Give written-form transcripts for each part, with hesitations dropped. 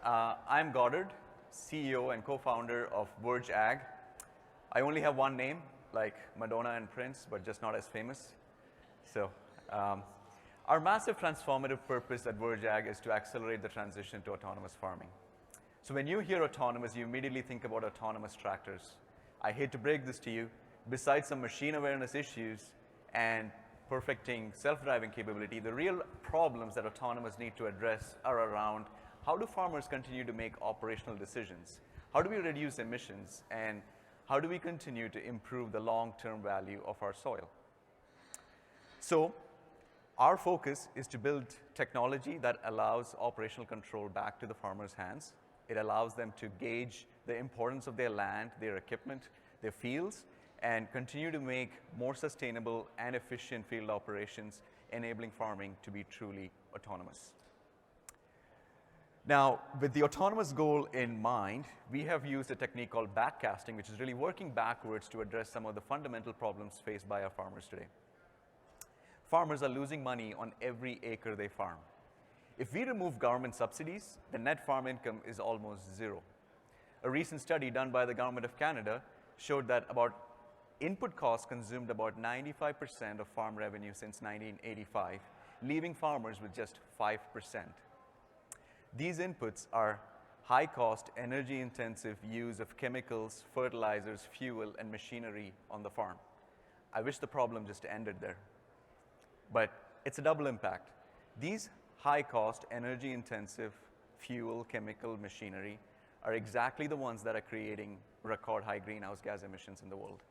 I'm Godard, CEO and co-founder of Verge Ag. I only have one name, like Madonna and Prince, but just not as famous. So our massive transformative purpose at Verge Ag is to accelerate the transition to autonomous farming. So when you hear autonomous, you immediately think about autonomous tractors. I hate to break this to you, besides some machine awareness issues and perfecting self-driving capability, the real problems that autonomous need to address are around how do farmers continue to make operational decisions? How do we reduce emissions? And how do we continue to improve the long-term value of our soil? So our focus is to build technology that allows operational control back to the farmer's hands. It allows them to gauge the importance of their land, their equipment, their fields, and continue to make more sustainable and efficient field operations, enabling farming to be truly autonomous. Now, with the autonomous goal in mind, we have used a technique called backcasting, which is really working backwards to address some of the fundamental problems faced by our farmers today. Farmers are losing money on every acre they farm. If we remove government subsidies, the net farm income is almost zero. A recent study done by the Government of Canada showed that input costs consumed about 95% of farm revenue since 1985, leaving farmers with just 5%. These inputs are high-cost, energy-intensive use of chemicals, fertilizers, fuel, and machinery on the farm. I wish the problem just ended there. But it's a double impact. These high-cost, energy-intensive fuel, chemical, machinery are exactly the ones that are creating record-high greenhouse gas emissions in the world.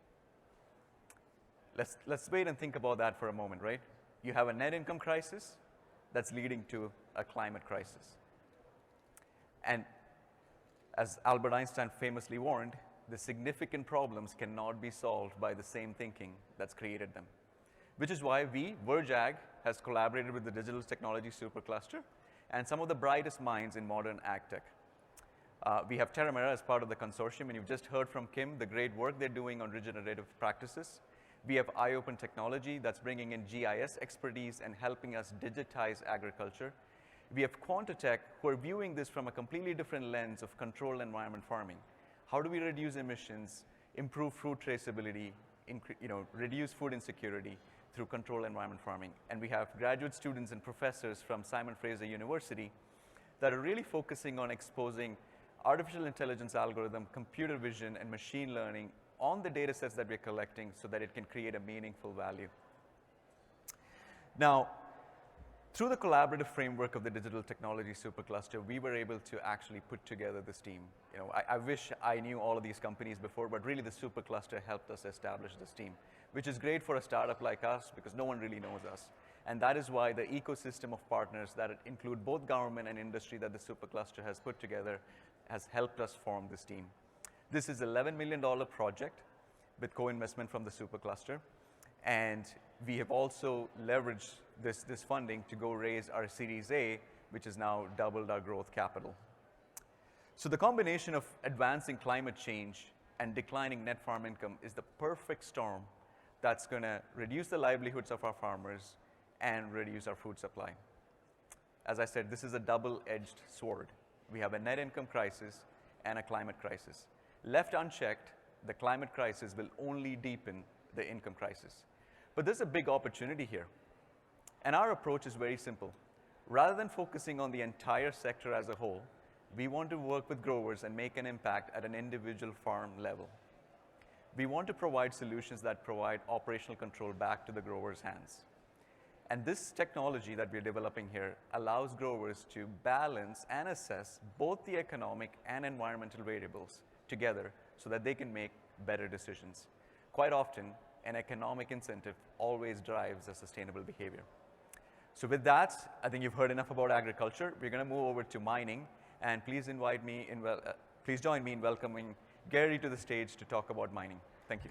Let's wait and think about that for a moment, right? You have a net income crisis that's leading to a climate crisis. And as Albert Einstein famously warned, the significant problems cannot be solved by the same thinking that's created them. Which is why we, Verge Ag, has collaborated with the Digital Technology Supercluster and some of the brightest minds in modern ag tech. We have Terramera as part of the consortium, and you've just heard from Kim the great work they're doing on regenerative practices. We have iOpen Technology that's bringing in GIS expertise and helping us digitize agriculture. We have Quantatech, who are viewing this from a completely different lens of controlled environment farming. How do we reduce emissions, improve food traceability, reduce food insecurity through controlled environment farming? And we have graduate students and professors from Simon Fraser University that are really focusing on exposing artificial intelligence algorithm, computer vision, and machine learning on the data sets that we're collecting so that it can create a meaningful value. Now, through the collaborative framework of the Digital Technology Supercluster, we were able to actually put together this team. I wish I knew all of these companies before, but really the Supercluster helped us establish this team, which is great for a startup like us because no one really knows us. And that is why the ecosystem of partners that include both government and industry that the Supercluster has put together has helped us form this team. This is an $11 million project with co-investment from the Supercluster. And we have also leveraged this funding to go raise our Series A, which has now doubled our growth capital. So the combination of advancing climate change and declining net farm income is the perfect storm that's going to reduce the livelihoods of our farmers and reduce our food supply. As I said, this is a double-edged sword. We have a net income crisis and a climate crisis. Left unchecked, the climate crisis will only deepen the income crisis. But there's a big opportunity here. And our approach is very simple. Rather than focusing on the entire sector as a whole, we want to work with growers and make an impact at an individual farm level. We want to provide solutions that provide operational control back to the grower's hands. And this technology that we're developing here allows growers to balance and assess both the economic and environmental variables together so that they can make better decisions. Quite often, an economic incentive always drives a sustainable behavior. So with that, I think you've heard enough about agriculture. We're going to move over to mining, and please join me in welcoming Gary to the stage to talk about mining. Thank you.